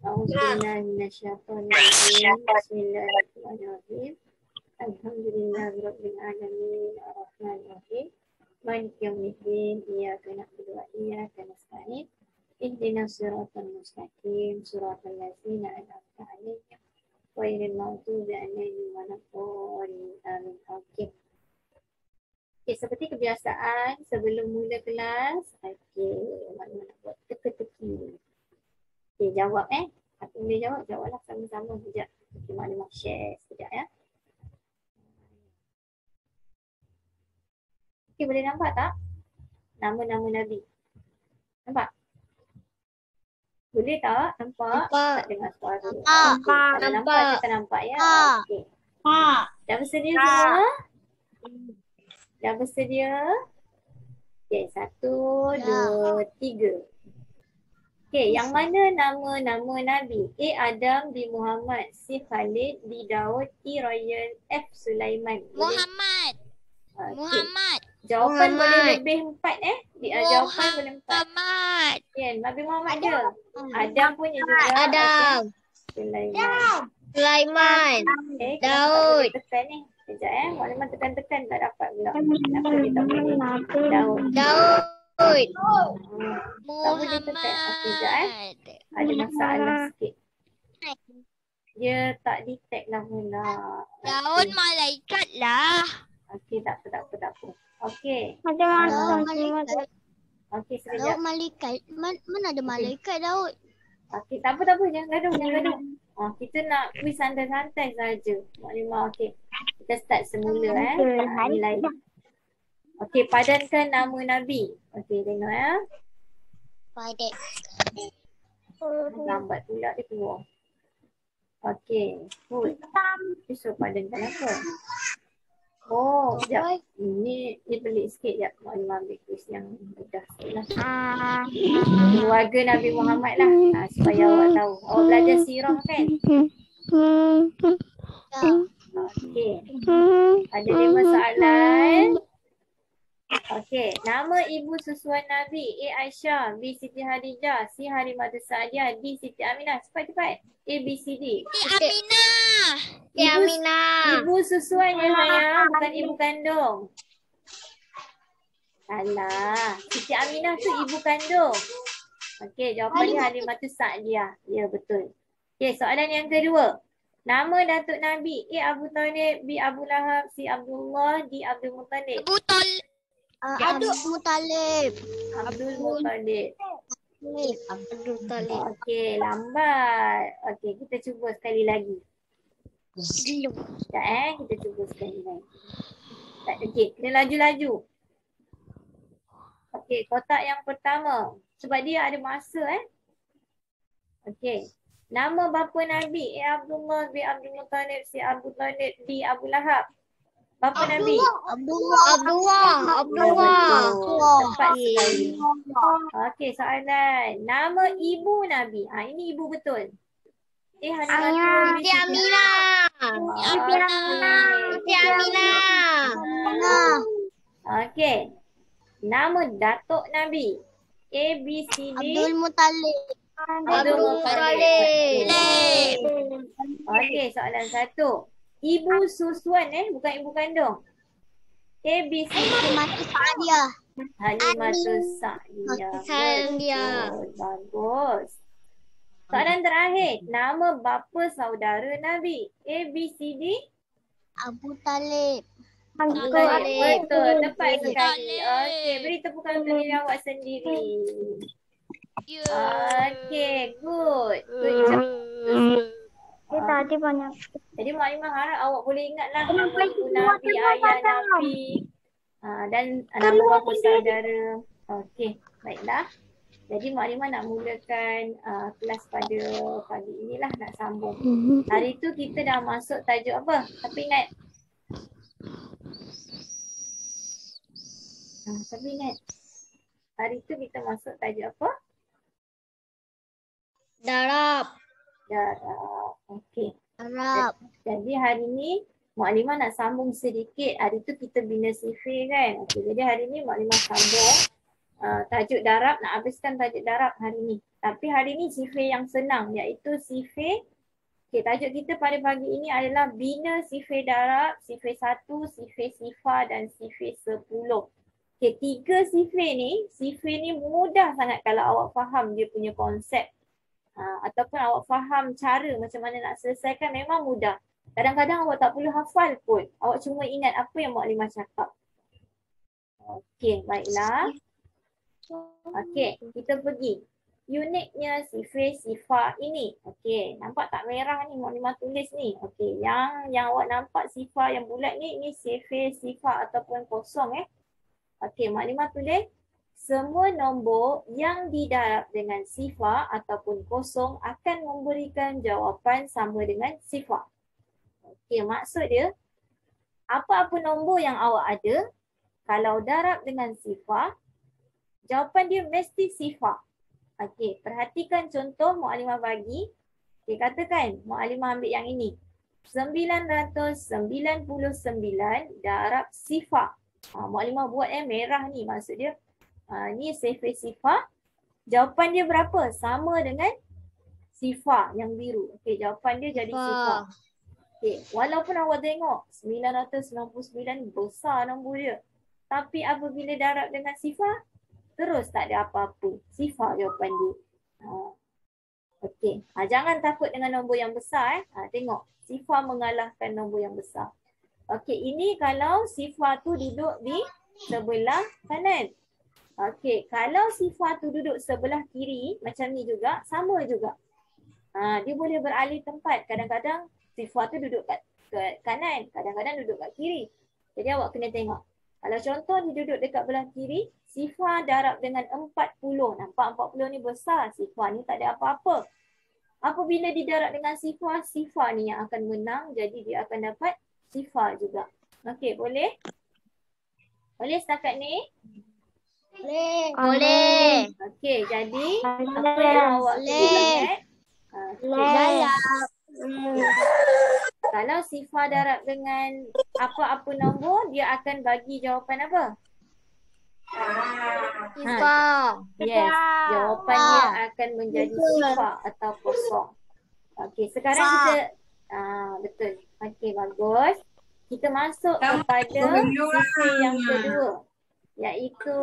A'udzubillahi minasyaitonirrajim. Bismillahirrahmanirrahim. Alhamdulillahirabbil alamin. Arrahmanirrahim. Maliki yaumiddin. Iyyaka na'budu wa iyyaka nasta'in. Ihdinas siratal mustaqim. Siratal ladzina an'amta 'alaihim ghairil maghdubi 'alaihim waladdallin. Amin. Okey. Okey, seperti kebiasaan sebelum mula kelas, mana nak buat teka-teki. Okey, jawab Apa boleh jawab? Jawablah sama-sama sekejap. Okey, maklumat share sekejap ya. Okey, boleh nampak tak? Nama-nama Nabi. Nampak? Boleh tak? Nampak? Nampak. Tak dengar suara. Nampak. Kalau nampak, kita nampak ya. Okey. Dah bersedia semua? Dah bersedia? Okey, 1, 2, 3. Okey, yang mana nama-nama Nabi? A. Adam, B. Muhammad, C. Khalid, D. Daud, E. Ryan, F. Sulaiman. Muhammad. Okay. Muhammad. Jawapan Muhammad. boleh lebih 4 jawapan boleh 4. Muhammad. Nabi Muhammad je. Adam punya juga. Adam. Okay. Sulaiman. Sulaiman. Okay, Daud. tekan ni. Sekejap Maklumat tekan-tekan tak dapat pula. Kenapa dia tak boleh? Daud. Daud. Tak boleh tekan. Okay, sekejap Ada masalah sikit. Dia tak detect lah pula. Daun malaikat lah. Okey, tak apa. Okey. Daud malaikat. Okey, sekejap. Daud malaikat. Mana ada malaikat Daud? Okey, tak apa. Jangan gaduh. Kita nak kuis santai-santai saja. Maklumat, okey. Kita start semula nilai. Okey, padankan nama Nabi. Okey, tengok Padat. Lambat pula dia keluar. Okey, good. Dia suruh padankan apa? Sekejap. Ini pelik sikit sekejap. Maklumat ambil kuis yang mudah sikit lah. Keluarga Nabi Muhammad lah. Supaya awak tahu. Awak belajar sirah kan? Okey. Ada 5 soalan. Okey. Nama ibu susuan Nabi. A. Aisyah. B. Siti Khadijah. C. Halimah Sa'diyah. D. Siti Aminah. Cepat. A, B, C, D. Aminah. Aminah. Ibu susuan ya sayang. Bukan ibu kandung. Alah. Siti Aminah tu ibu kandung. Okey. Jawapan dia Halimah Sa'diyah. Ya, betul. Okey. Soalan yang kedua. Nama datuk Nabi. A. Abu Talib. B. Abu Lahab. C. Abdullah. D. Abdul Muttalib. Abdul Muttalib. Abdul Muttalib. Abdul Muttalib. Okey, lambat. Okey, kita cuba sekali lagi. Sekejap kita cuba sekali lagi. Okey, kena laju-laju. Okey, kotak yang pertama. Sebab dia ada masa Okey. Nama bapa Nabi. A. Abdullah. B. Abdul Muttalib. C. Abu Talib. D. Abu Lahab. Bapa Nabi. Abdullah. Tepat sekali. Okey, soalan. Nama ibu Nabi. Ini ibu betul. Halimah. Siti Aminah. Siti Aminah. Okey. Nama datuk Nabi. A, B, C, D. Abdul Muttalib. Okey, soalan 1. Ibu susuan bukan ibu kandung. A, B, C, D. Halimah Sa'diyah. Halimah Sa'diyah. Bagus. Soalan terakhir. Nama bapa saudara Nabi. A, B, C, D. Abu Talib. Betul. Tepat sekali. Okey, beri tepukan untuk diri awak sendiri. Okey, good. Good job. Tadi banyak. Jadi Maklimah harap awak boleh ingatlah nama ibu Nabi, ayah Nabi dan nama bapa saudara. Okey, baiklah. Jadi Maklimah nak mulakan kelas pada pagi inilah, nak sambung. Hari tu kita dah masuk tajuk apa? Tapi ingat. Tapi ingat. Hari tu kita masuk tajuk apa? Darab. Okey. Darab. Jadi hari ni Maklimah nak sambung sedikit. Hari tu kita bina sifir kan. Okey, jadi hari ni Maklimah sambung tajuk darab, nak habiskan tajuk darab hari ni. Tapi hari ni sifir yang senang iaitu sifir. Okay, tajuk kita pada pagi ini adalah bina sifir darab, sifir 1, sifir sifar dan sifir 10. Okay, 3 sifir ni mudah sangat kalau awak faham dia punya konsep. Ataupun awak faham cara macam mana nak selesaikan, memang mudah. Kadang-kadang awak tak perlu hafal pun. Awak cuma ingat apa yang Mak Limah cakap. Okey, baiklah. Okey, kita pergi. Uniknya sifir sifar ini. Okey, nampak tak merah ni Mak Limah tulis ni? Okey, yang awak nampak sifar yang bulat ni, ini sifir sifar ataupun kosong Okey, Mak Limah tulis semua nombor yang didarab dengan sifar ataupun kosong akan memberikan jawapan sama dengan sifar. Okey, maksud dia apa-apa nombor yang awak ada, kalau darab dengan sifar, jawapan dia mesti sifar. Okey, perhatikan contoh Mak Limah bagi. Okey, katakan Mak Limah ambil yang ini. 999 darab sifar. Mak Limah buat merah ni, maksud dia ni sifir sifar. Jawapan dia berapa? Sama dengan sifar yang biru. Okey, jawapan dia jadi sifar. Okey, walaupun awak tengok 999 besar nombor dia. Tapi apabila darab dengan sifar, terus tak ada apa-apa. Sifar jawapan dia. Okey, jangan takut dengan nombor yang besar. Tengok, sifar mengalahkan nombor yang besar. Okey, ini kalau sifar tu duduk di sebelah kanan. Okey, kalau sifar tu duduk sebelah kiri, macam ni juga, sama juga. Dia boleh beralih tempat. Kadang-kadang sifar tu duduk kat kanan, kadang-kadang duduk kat kiri. Jadi awak kena tengok. Kalau contoh dia duduk dekat belah kiri, sifar darab dengan 40. Nampak 40 ni besar, sifar ni tak ada apa-apa. Apabila didarab dengan sifar, sifar ni yang akan menang. Jadi dia akan dapat sifar juga. Okey, boleh? Boleh setakat ni? Boleh. Okey, jadi apa yang awak ingat? Kalau sifar darab dengan apa-apa nombor, dia akan bagi jawapan apa? Sifar. Yes, jawapan dia akan menjadi sifar atau kosong. Okey, sekarang kita betul. Okey, bagus. Kita masuk kepada sifir yang kedua, iaitu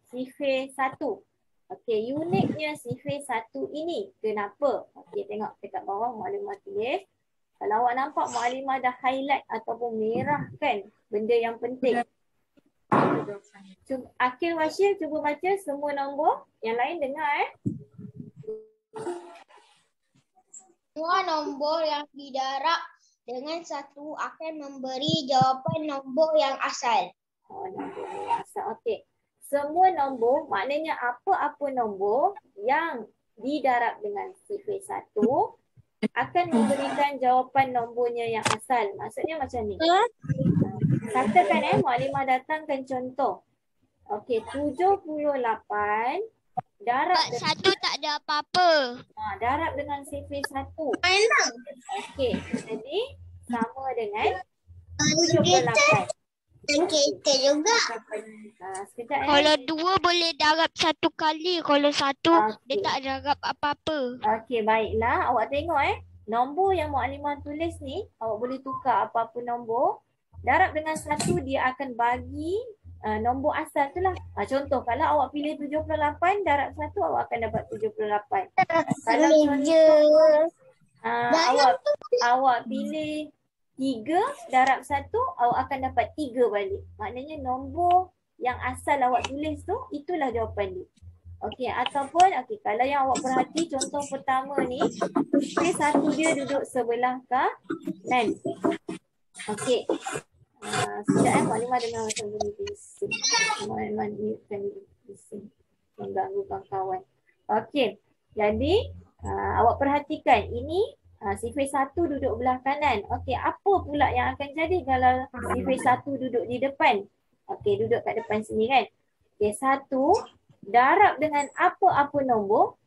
sifir 1. Okey, uniknya sifir 1 ini. Kenapa? Okey, tengok dekat bawah Mak Limah tulis. Kalau awak nampak Mak Limah dah highlight ataupun merahkan benda yang penting. Akil Washir cuba baca semua nombor. Yang lain dengar Semua nombor yang didarab dengan 1 akan memberi jawapan nombor yang asal. Nombor yang asal. Okey. Semua nombor, maknanya apa-apa nombor yang didarab dengan sifir 1 akan memberikan jawapan nombornya yang asal. Maksudnya macam ni. Katakan Mak Limah datangkan contoh. Okey, 78 darab Sebab 1 tak ada apa-apa. darab dengan sifir 1. Okey, jadi sama dengan 78. Dan kita juga. Sekejap Kalau 2 boleh darab 1 kali. Kalau 1 dia tak darab apa-apa. Okey, baiklah. Awak tengok nombor yang Mak Limah tulis ni, awak boleh tukar apa-apa nombor. Darab dengan 1, dia akan bagi nombor asal tu lah. Contoh, kalau awak pilih 78, darab 1, awak akan dapat 78. Kalau contoh, awak pilih 3, darab 1, awak akan dapat 3 balik. Maknanya nombor yang asal awak tulis tu, itulah jawapan dia. Okey, ataupun kalau yang awak perhati contoh pertama ni, sifir 1 dia duduk sebelah kanan. Okey. Sekejap Mak Limah dengar macam bunyi bising. Mak Limah bising. Mengganggu kawan-kawan. Okey, jadi awak perhatikan ini sifir 1 duduk belah kanan. Okey, apa pula yang akan jadi kalau sifir 1 duduk di depan? Okey, duduk kat depan sini kan. Okey, 1 darab dengan apa-apa nombor,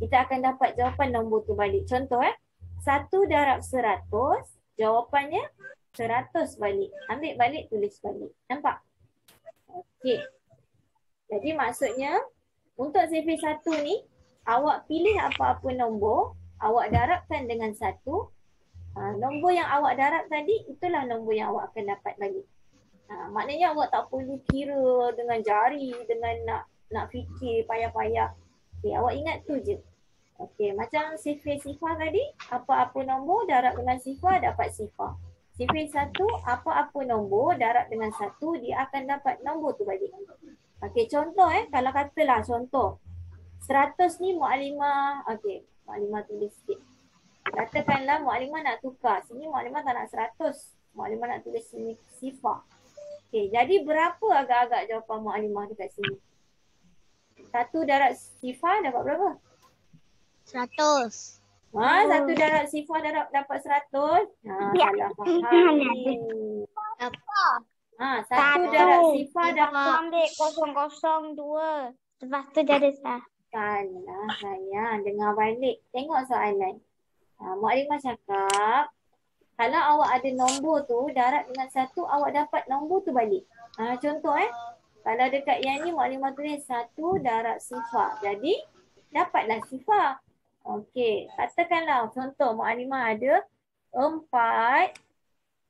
kita akan dapat jawapan nombor tu balik. Contoh 1 darab 100, jawapannya 100 balik. Ambil balik, tulis balik. Nampak? Okey. Jadi maksudnya untuk survey 1 ni, awak pilih apa-apa nombor, awak darabkan dengan 1. Nombor yang awak darab tadi, itulah nombor yang awak akan dapat balik. Maknanya awak tak perlu kira dengan jari, dengan nak fikir payah-payah. Okay, awak ingat tu je. Okay, macam survey sifar tadi, apa-apa nombor darab dengan sifar dapat sifar. Survey 1, apa-apa nombor darab dengan 1, dia akan dapat nombor tu balik. Okay, contoh kalau katalah contoh 100 ni Mu'alimah, okay, Mu'alimah tulis sikit. Katakanlah Mu'alimah nak tukar, sini Mu'alimah tak nak 100, Mu'alimah nak tulis sini sifar. Okay, jadi berapa agak-agak jawapan Mu'alimah dekat sini? 1 darab sifar dapat berapa? 100. 1 darab sifar dapat 100. Salah faham ni. Apa? 1 darab sifar dapat. Ambil 002. Lepas tu jadi sah. Salah sayang. Dengar balik. Tengok soalan. Mu'alimah cakap, kalau awak ada nombor tu, darab dengan 1, awak dapat nombor tu balik. Contoh kalau dekat yang ni Mu'alimah tulis 1 darab sifar. Jadi, dapatlah sifar. Okey, katakanlah contoh Mu'alimah ada 4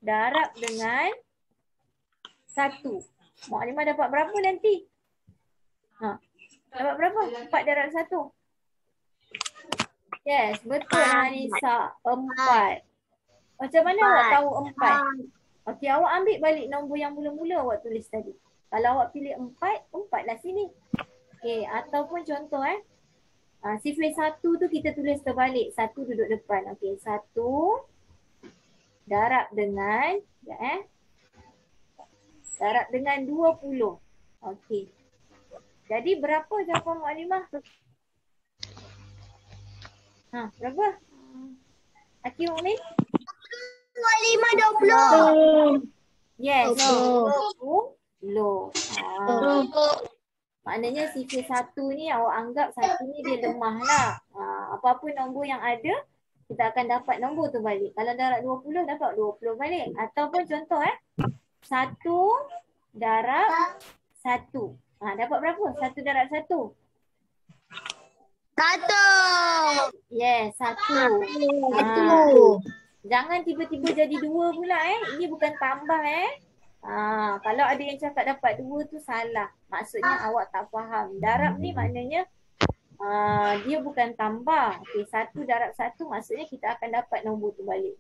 darab dengan 1. Mu'alimah dapat berapa nanti? Dapat berapa? 4 darab 1. Yes, betul Anissa. 4. Macam mana awak tahu 4? Okey, awak ambil balik nombor yang mula-mula awak tulis tadi. Kalau awak pilih 4, 4 lah sini. Okey, ataupun contoh survey 1 tu kita tulis terbalik. 1 duduk depan. Okey, 1 darab dengan darab dengan 20. Okey. Jadi berapa jawapan Mu'alimah? Berapa? Aki Mu'min? 20. Yes. 20. Maknanya survey 1 ni awak anggap 1 ni dia lemah lah. Apa-apa nombor yang ada, kita akan dapat nombor tu balik. Kalau darab 20, dapat 20 balik. Ataupun contoh 1 darab 1. Dapat berapa? 1 darab 1. 1. Yes, 1. Jangan tiba-tiba jadi 2 pula Ini bukan tambah kalau ada yang cakap dapat 2 tu salah. Maksudnya awak tak faham. Darab ni maknanya dia bukan tambah. Okey, 1 darab 1 maksudnya kita akan dapat nombor tu balik.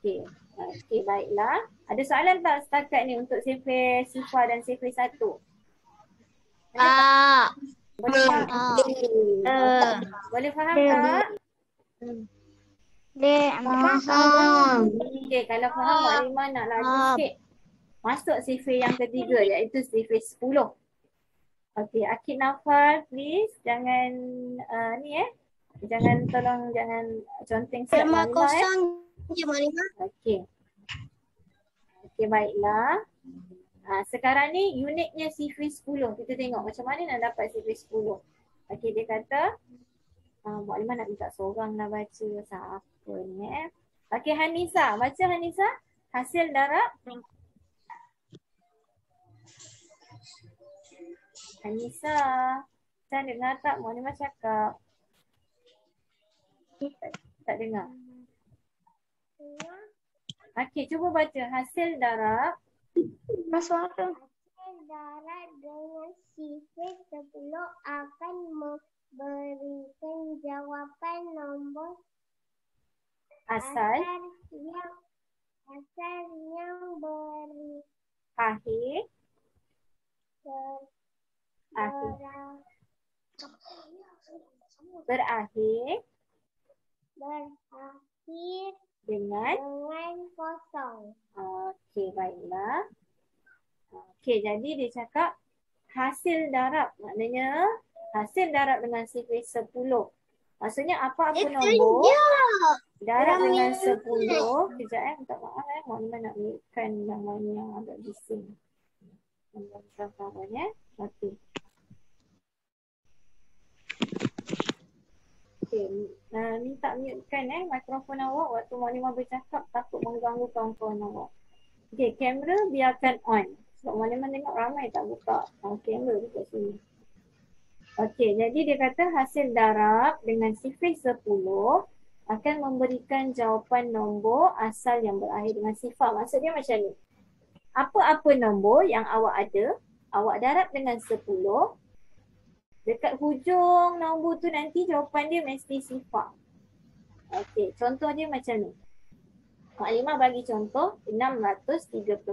Okey. Okey, baiklah. Ada soalan tak setakat ni untuk survey sifar dan survey 1? Boleh faham? Boleh faham tak? Faham. Okey, kalau faham Mu'alimah nak lagi sikit. Masuk survey yang ketiga iaitu survey 10. Okey, Akid Nafal please jangan jangan tolong jangan conteng siap Mu'alimah je Mu'alimah. Okey. Okey, baiklah. Sekarang ni unitnya survey 10. Kita tengok macam mana nak dapat survey 10. Okey, dia kata Mu'alimah nak minta seorang lah baca. Siapa ni Okey, Hanisa. Baca Hanisa. Hasil darab. Hanisa. Saya dengar tak Mu'alimah cakap? Tak dengar. Okey, cuba baca. Hasil darab. Hasil darab dengan sifar 10 akan memberikan jawapan nombor Asal yang Akhir. Berakhir dengan kosong. Okey, baiklah. Okey, jadi dia cakap hasil darab. Maknanya hasil darab dengan survey 10. Maksudnya apa-apa nombor darab dengan 10. Kejap minta maaf Mu'alimah nak mute-kan yang yang agak bising. Okey. Okey, minta mute-kan mikrofon awak waktu Mu'alimah bercakap, takut mengganggu kawan-kawan awak. Okey, kamera biarkan on. Sebab Mu'alimah tengok ramai tak buka kamera dekat sini. Okey, jadi dia kata hasil darab dengan sifar 10 akan memberikan jawapan nombor asal yang berakhir dengan sifar. Maksudnya macam ni. Apa-apa nombor yang awak ada, awak darab dengan 10, dekat hujung nombor tu nanti jawapan dia mesti sifar. Okey, contoh dia macam ni. Mak Limah bagi contoh 631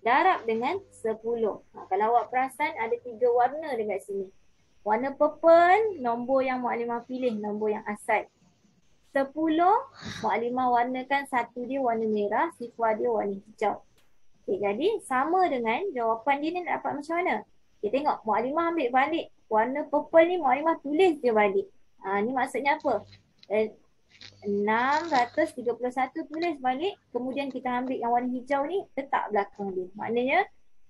darab dengan 10. Kalau awak perasan ada 3 warna dekat sini. Warna purple, nombor yang Mak Limah pilih, nombor yang asal. 10, Mak Limah warnakan satu dia warna merah, sifar dia warna hijau. Okay, jadi sama dengan jawapan dia ni nak dapat macam mana? Okay, tengok Mak Limah ambil balik. Warna purple ni Mak Limah tulis dia balik. Ni maksudnya apa? 631 tulis balik. Kemudian kita ambil yang warna hijau ni, letak belakang dia. Maknanya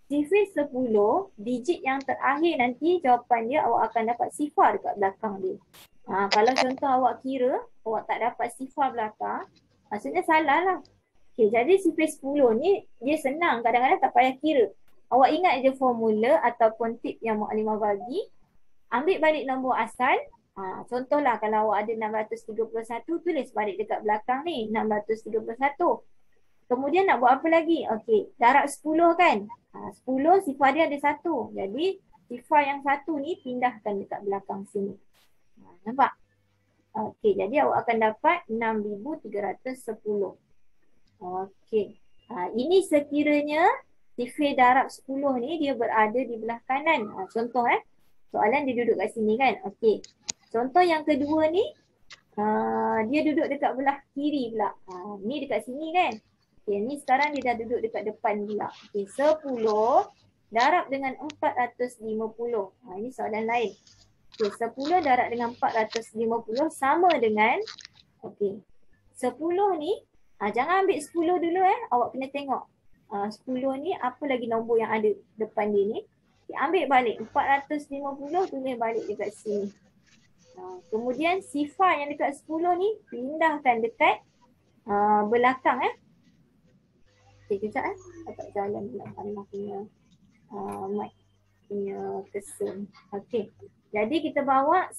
sifar 10, digit yang terakhir nanti jawapan dia awak akan dapat sifar dekat belakang dia. Kalau contoh awak kira, awak tak dapat sifar belakang, maksudnya salah lah. Okay, jadi sifar 10 ni dia senang, kadang-kadang tak payah kira. Awak ingat je formula ataupun tip yang Mak Limah bagi, ambil balik nombor asal. Contohlah kalau awak ada 631, tulis balik dekat belakang ni, 631. Kemudian nak buat apa lagi? Okey, darab 10 kan? 10 sifar dia ada 1. Jadi sifar yang 1 ni pindahkan dekat belakang sini. Nampak? Okey, jadi awak akan dapat 6,310. Okey. Ini sekiranya sifar darab 10 ni dia berada di belah kanan. Contoh soalan dia duduk kat sini kan? Okey. Contoh yang kedua ni dia duduk dekat belah kiri pula. Ni dekat sini kan? Okay, ni sekarang dia dah duduk dekat depan pula. Okay, 10 darab dengan 450. Ini soalan lain. Okay, 10 darab dengan 450 sama dengan, okay, 10 ni, jangan ambil 10 dulu awak kena tengok. 10 ni apa lagi nombor yang ada depan dia ni. Okay, ambil balik 450 tulis balik dekat sini. Kemudian sifar yang dekat 10 ni pindahkan dekat belakang Okay, kejap dapat jalan pula Mak punya mic punya kesun. Okay, jadi kita bawa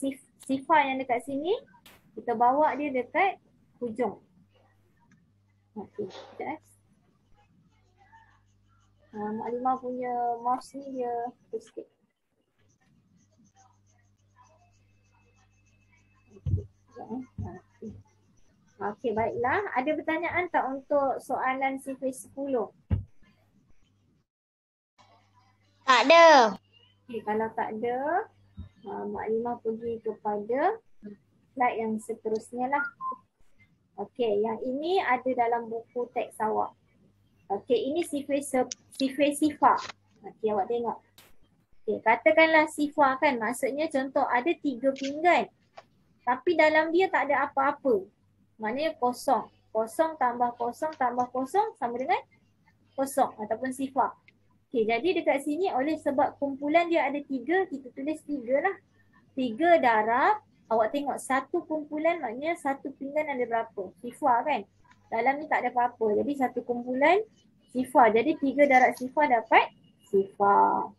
sifar yang dekat sini, kita bawa dia dekat hujung. Okay, kejap Mak Limah punya mouse ni dia sikit. Okey, baiklah. Ada pertanyaan tak untuk soalan sifar 10? Tak ada. Okey, kalau tak ada, Mak Limah pergi kepada slide yang seterusnya lah. Okey, yang ini ada dalam buku teks awak. Okey, ini sifar. Okey, awak tengok. Okey, katakanlah sifar kan, maksudnya contoh ada 3 pinggan. Tapi dalam dia tak ada apa-apa. Maknanya kosong. Kosong tambah kosong tambah kosong sama dengan kosong ataupun sifar. Okey, jadi dekat sini oleh sebab kumpulan dia ada 3, kita tulis 3 lah. 3 darab, awak tengok satu kumpulan maknanya satu pinggan ada berapa? Sifar kan? Dalam ni tak ada apa-apa. Jadi satu kumpulan sifar. Jadi 3 darab sifar dapat sifar.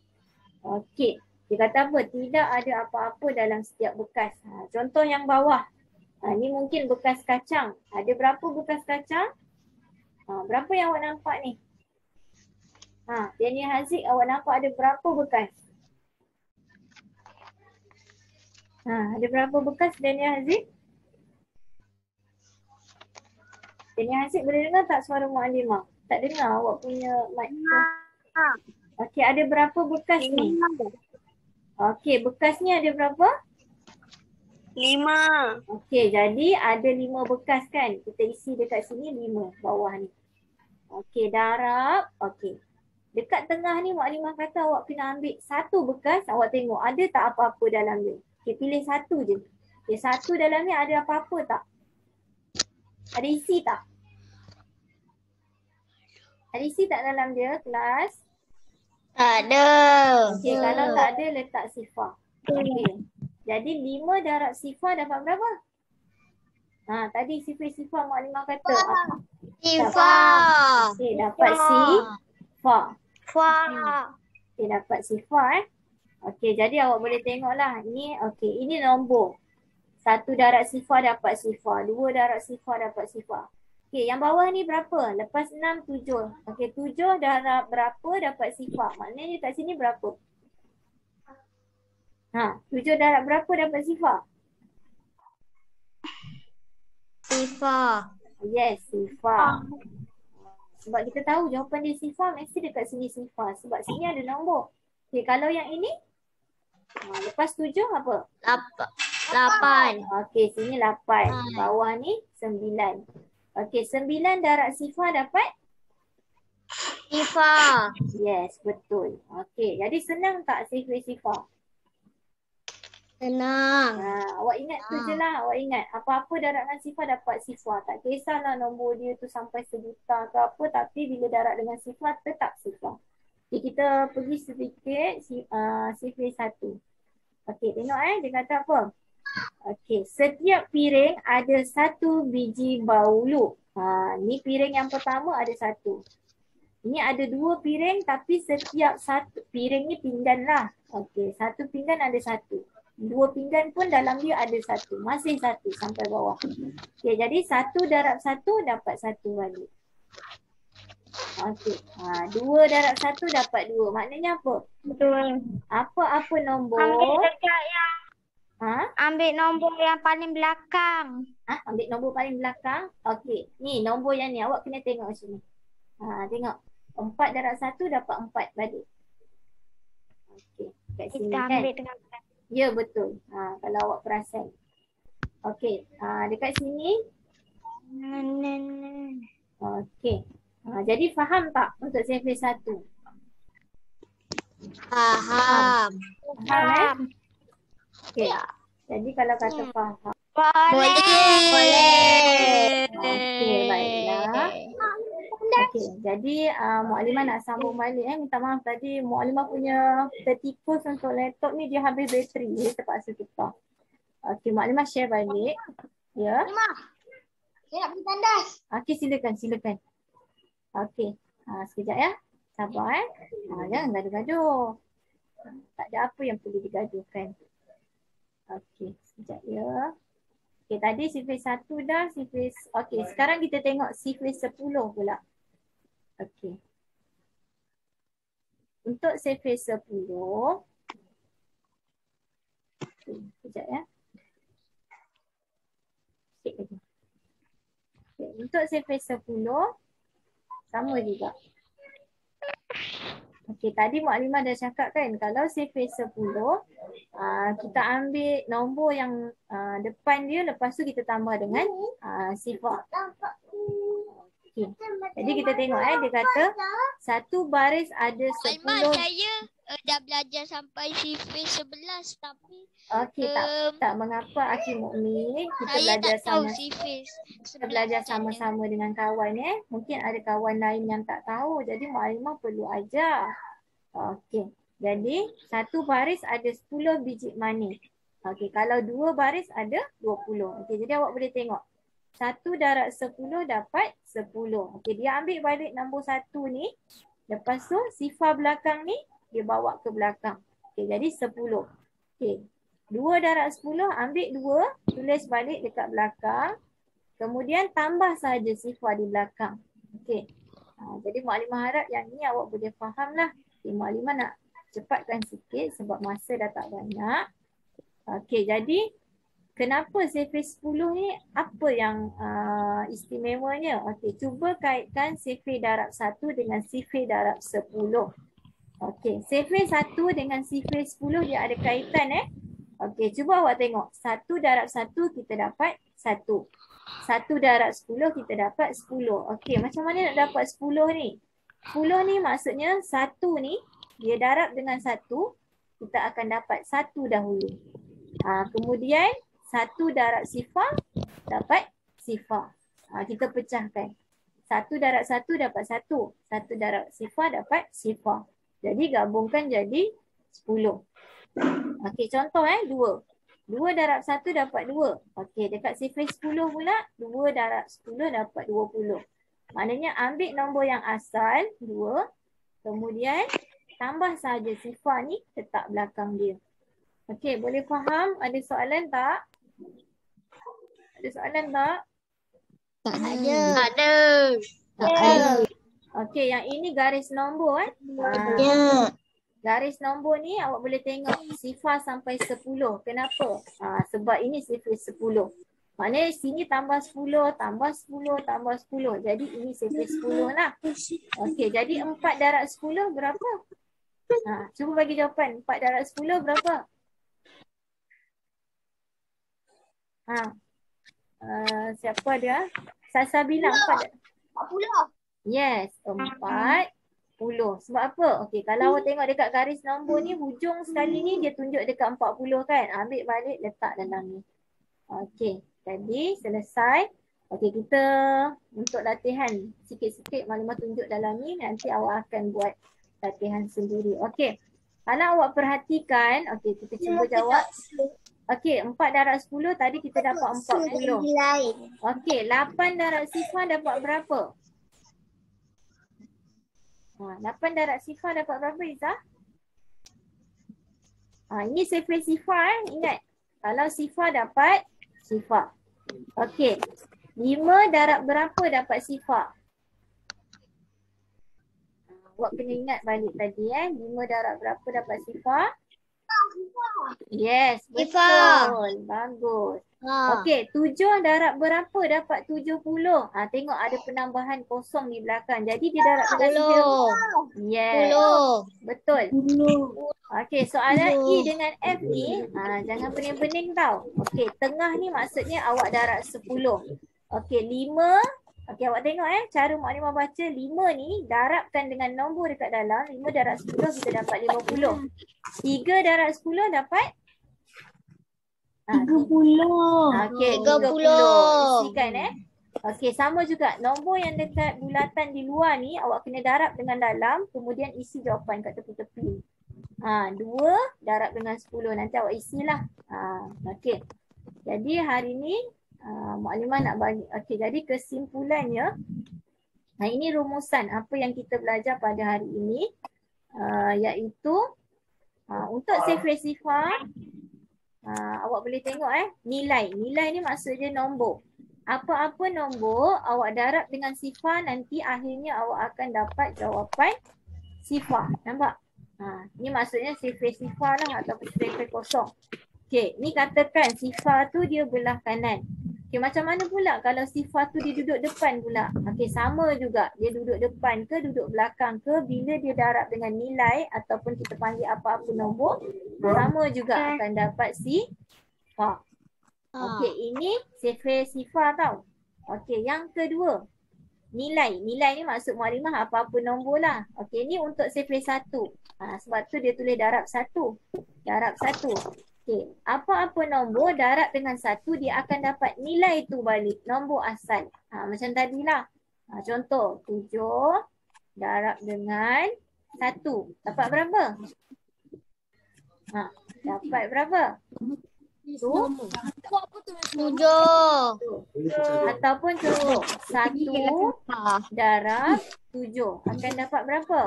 Okey. Dia kata apa? Tidak ada apa-apa dalam setiap bekas. Contoh yang bawah. Ni mungkin bekas kacang. Ada berapa bekas kacang? Berapa yang awak nampak ni? Daniel Haziq, awak nampak ada berapa bekas? Ada berapa bekas Daniel Haziq? Daniel Haziq boleh dengar tak suara Mak Limah? Tak dengar awak punya mic. Okey, ada berapa bekas ni? Okey, bekasnya ada berapa? 5. Okey, jadi ada 5 bekas kan? Kita isi dekat sini 5 bawah ni. Okey, darab. Okey. Dekat tengah ni Mak Limah kata awak kena ambil satu bekas, awak tengok ada tak apa-apa dalam dia. Okey, pilih satu je. Okey, satu dalam ni ada apa-apa tak? Ada isi tak? Ada isi tak dalam dia, kelas? Tak ada. Okey, kalau tak ada letak sifar. Okey. Jadi 5 darab sifar dapat berapa? Tadi sifar Mak Limah kata. Sifar. Okey, dapat sifar. Fa. Okey, dapat sifar Okey, jadi awak boleh tengoklah. Ini nombor. 1 darab sifar dapat sifar. 2 darab sifar dapat sifar. Okey, yang bawah ni berapa? Lepas 6, 7. Okey, 7 darab berapa dapat sifar? Maknanya kat sini berapa? 7 darab berapa dapat sifar? Sifar. Yes, sifar. Sebab kita tahu jawapan dia sifar, mesti dekat sini sifar. Sebab sini ada nombor. Okey, kalau yang ini? Lepas 7 apa? 8. Okey, sini 8. Bawah ni 9. Okey, 9 darab sifar dapat? Sifar. Yes, betul. Okey, jadi senang tak sifar? Senang. Awak ingat tu je lah. Awak ingat apa-apa darab dengan sifar dapat sifar. Tak kisahlah nombor dia tu sampai 1,000,000 ke apa. Tapi bila darab dengan sifar tetap sifar. Okay, kita pergi sedikit sifar 1. Okey, tengok dia kata apa? Okey, setiap piring ada 1 biji baulu. Ni piring yang pertama ada 1. Ini ada 2 piring tapi setiap satu piring ni pinggan lah. Okey, 1 pinggan ada 1. 2 pinggan pun dalam dia ada 1. Masih 1 sampai bawah. Okey, jadi 1 darab 1 dapat 1 balik. Okey, 2 darab 1 dapat 2. Maknanya apa? Betul. Apa nombor? Ambil dekat yang ambil nombor yang paling belakang. Ambil nombor paling belakang. Okey, ni nombor yang ni awak kena tengok sini. Tengok. 4 darab 1 dapat 4 balik. Okey, kat sini Kita ambil dengan belakang. Ya, betul. Kalau awak perasan. Okey, dekat sini. Okey. Jadi faham tak untuk sifar 1? Faham. Faham. Okey. Jadi kalau kata faham. Boleh. Okey, baiklah. Okey, jadi Mukadimah nak sambung balik. Minta maaf tadi Mukadimah punya tertikus untuk laptop ni dia habis bateri. Dia terpaksa tukar. Okey, Mukadimah share balik. Ya. Mukadimah, saya nak pergi tandas. Okey, silakan. Okey, sekejap ya. Sabar jangan gaduh-gaduh. Tak ada apa yang perlu digaduhkan. Okey, sekejap ya. Okey, tadi sifar 1 dah, okey, sekarang kita tengok sifar 10 pula. Okey. Untuk sifar 10. Okey, sekejap ya. Sikit lagi. Okey, untuk sifar 10 sama juga. Okey, tadi Mukadimah dah cakap kan kalau sifar 10 kita ambil nombor yang depan dia, lepas tu kita tambah dengan sifar. Okey. Jadi kita tengok dia kata satu baris ada 10. Saya dah belajar sampai sifar 11 tapi Okey, tak mengapa Akhi Mukmin, kita saya belajar tak tahu sama. sifar Kita belajar sama-sama dengan kawan Mungkin ada kawan lain yang tak tahu. Jadi Mukadimah perlu ajar. Okey. Jadi satu baris ada 10 biji manis. Okey, kalau 2 baris ada 20. Okey, jadi awak boleh tengok. 1 darab 10 dapat 10. Okey, dia ambil balik nombor 1 ni. Lepas tu sifar belakang ni dia bawa ke belakang. Okey, jadi 10. Okey. 2 darab 10 ambil 2, tulis balik dekat belakang. Kemudian tambah saja sifar di belakang. Okey. Jadi Mukadimah harap yang ni awak boleh faham lah. Okay, Mukadimah nak cepatkan sikit sebab masa dah tak banyak. Okey, jadi kenapa sifar 10 ni apa yang istimewanya? Okey, cuba kaitkan sifar darab 1 dengan sifar darab 10. Okey, sifar 1 dengan sifar 10 dia ada kaitan Okey, cuba awak tengok. 1 darab 1 kita dapat 1. 1 darab 10 kita dapat 10. Okey, macam mana nak dapat 10 ni? 10 ni maksudnya 1 ni dia darab dengan 1, kita akan dapat 1 dahulu. Kemudian 1 darab sifar dapat sifar. Kita pecahkan. 1 darab 1 dapat 1. 1 darab sifar dapat sifar. Jadi gabungkan jadi 10. Okey, contoh 2. 2 darab 1 dapat 2. Okey, dekat sifar 10 pula 2 darab 10 dapat 20. Maknanya ambil nombor yang asal 2. Kemudian tambah saja sifar ni letak belakang dia. Okey, boleh faham? Ada soalan tak? Ada soalan tak? Tak Ada. ada. Okey, yang ini garis nombor Ya. Garis nombor ni awak boleh tengok sifar sampai 10. Kenapa? Sebab ini sifar 10. Maknanya sini tambah 10, tambah 10, tambah 10. Jadi ini sifar 10 lah. Okey, jadi 4 darab 10 berapa? Cuba bagi jawapan. 4 darab 10 berapa? Siapa dia? Sasa bilang 4. 40. Yes, 40. Sebab apa? Okey, kalau awak tengok dekat garis nombor ni, hujung sekali ni dia tunjuk dekat 40 kan. Ambil balik, letak dalam ni. Okey, jadi selesai. Okey, kita untuk latihan sikit-sikit maklumat tunjuk dalam ni. Nanti awak akan buat latihan sendiri. Okey, kalau awak perhatikan, okey kita cuba jawab. Okey, 4 darab 10 tadi kita dapat 40. Okey, 8 darab sifar dapat berapa? 8 darab sifar dapat berapa, Izzah? Ini sifar sifar ingat. Kalau sifar dapat sifar. Okey. 5 darab berapa dapat sifar? Awak kena ingat balik tadi 5 darab berapa dapat sifar? Yes, betul. Sifar. Bagus. Okey, 7 darab berapa dapat 70? Tengok ada penambahan kosong di belakang. Jadi dia darab dengan 10. Yes. 10. Betul. Okey, soalan E dengan F ni jangan pening-pening tau. Okey, tengah ni maksudnya awak darab 10. Okey, 5. Okey, awak tengok cara maklumat baca 5 ni darabkan dengan nombor dekat dalam. 5 darab 10 kita dapat 50. 3 darab 10 dapat 30. Okey, 30. Isikan Okey, sama juga. Nombor yang dekat bulatan di luar ni awak kena darab dengan dalam, kemudian isi jawapan kat tepi-tepi. 2 darab dengan 10. Nanti awak isilah. Okey. Jadi hari ni maklumat nak bagi. Okey, jadi kesimpulannya ini rumusan apa yang kita belajar pada hari ini, iaitu untuk sifar awak boleh tengok nilai. Nilai ni maksudnya nombor. Apa-apa nombor awak darab dengan sifar, nanti akhirnya awak akan dapat jawapan sifar. Nampak? Ni maksudnya sifar lah ataupun sifar kosong. Okey, ni katakan sifar tu dia belah kanan. Okey, macam mana pula kalau sifar tu dia duduk depan pula? Okey, sama juga. Dia duduk depan ke duduk belakang ke, bila dia darab dengan nilai ataupun kita panggil apa-apa nombor, sama juga akan dapat sifar. Okey, ini sifar tau. Okey, yang kedua, nilai. Nilai ni maksud maklumat apa-apa nombor lah. Okey, ni untuk sifar 1. Sebab tu dia tulis darab 1. Darab 1. Okey, apa-apa nombor darab dengan 1, dia akan dapat nilai tu balik. Nombor asal. Macam tadilah. Contoh, 7 darab dengan 1. Dapat berapa? Dapat berapa? 7. Ataupun contoh 1 darab 7 akan dapat berapa?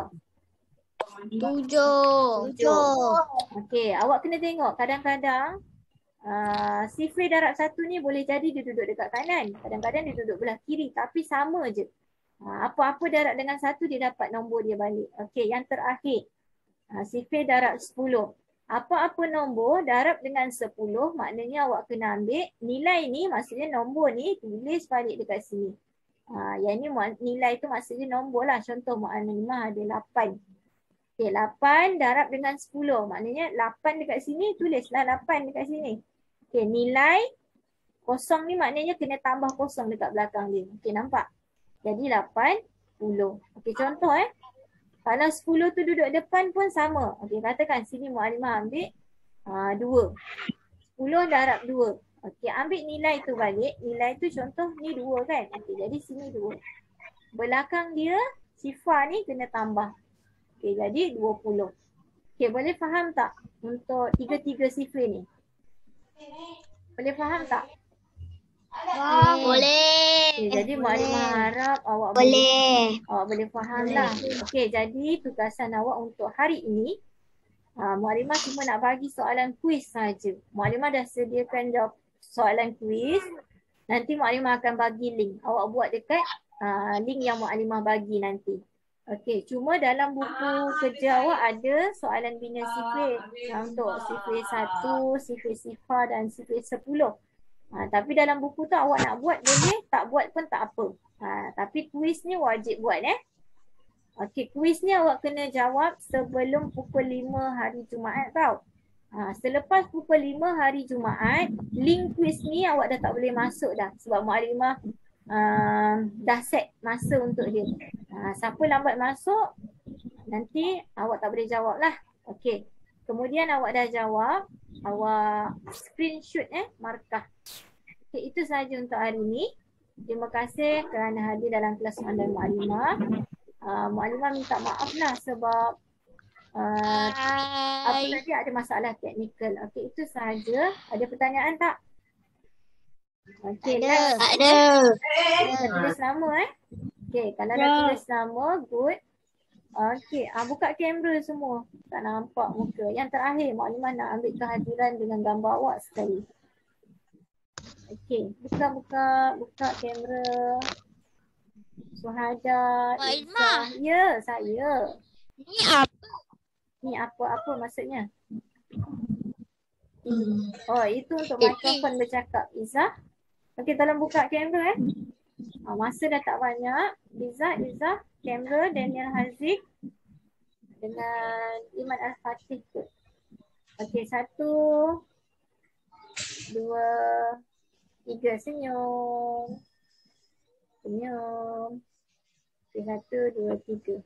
7. Okey, awak kena tengok kadang-kadang sifar darab 1 ni boleh jadi dia duduk dekat kanan, kadang-kadang dia duduk belah kiri, tapi sama je. Apa-apa darab dengan 1 dia dapat nombor dia balik. Okey, yang terakhir sifar darab 10. Apa-apa nombor darab dengan 10, maknanya awak kena ambil nilai ni, maksudnya nombor ni tulis balik dekat sini. Yang ni nilai tu maksudnya nombor lah. Contoh maklumat ada 8. Okey, 8 darab dengan 10, maknanya 8 dekat sini, tulislah 8 dekat sini. Okey, nilai kosong ni maknanya kena tambah kosong dekat belakang dia. Okey, nampak? Jadi 80. Okey, contoh kalau 10 tu duduk depan pun sama. Okey, katakan sini maklumat ambil 2. 10 darab 2. Okey, ambil nilai tu balik. Nilai tu contoh ni 2 kan. Okey, jadi sini 2. Belakang dia sifar ni kena tambah. Okey, jadi 20. Okey, boleh faham tak untuk tiga-tiga sifar ni? Boleh faham tak? Boleh. Okay, jadi Maklimah harap awak boleh faham lah. Okey, jadi tugasan awak untuk hari ini, Maklimah cuma nak bagi soalan kuis saja. Maklimah dah sediakan jawab soalan kuis. Nanti Maklimah akan bagi link. Awak buat dekat link yang Maklimah bagi nanti. Okey, cuma dalam buku kerja awak ada soalan bina sifir untuk sifir 1, sifir sifar dan sifir 10. Tapi dalam buku tu awak nak buat boleh, tak buat pun tak apa. Tapi kuis ni wajib buat Okey, kuis ni awak kena jawab sebelum pukul 5 hari Jumaat tau. Selepas pukul 5 hari Jumaat, link kuis ni awak dah tak boleh masuk dah. Sebab Maklimah dah set masa untuk dia. Siapa lambat masuk, nanti awak tak boleh jawab lah. Okey. Kemudian awak dah jawab, awak screenshot markah. Okey, itu sahaja untuk hari ini. Terima kasih kerana hadir dalam kelas Anda Maklimah. Maklimah minta maaf lah sebab apa tadi ada masalah teknikal. Okey, itu sahaja. Ada pertanyaan tak? Okey, Ada. tulis nama Okey, kalau dah tulis nama, good. Okey, buka kamera semua. Tak nampak muka. Yang terakhir, Maklimah nak ambil kehadiran dengan gambar awak sekali. Okey, buka kamera. Suhada. Maklimah. Ya, saya. Ni apa? Ni apa maksudnya? Oh, itu untuk mikrofon bercakap. Izzah. Okey, tolong buka kamera masa dah tak banyak. Izzah, kamera, Daniel Haziq dengan Iman Al-Fatih tu. Okey, 1, 2, 3, senyum. Okey, 1, 2, 3.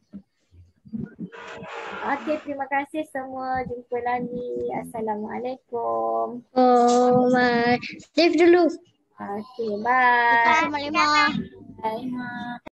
Okey, terima kasih semua. Jumpa lagi. Assalamualaikum. Live dulu. Okey, bye. Maklimah. Bye.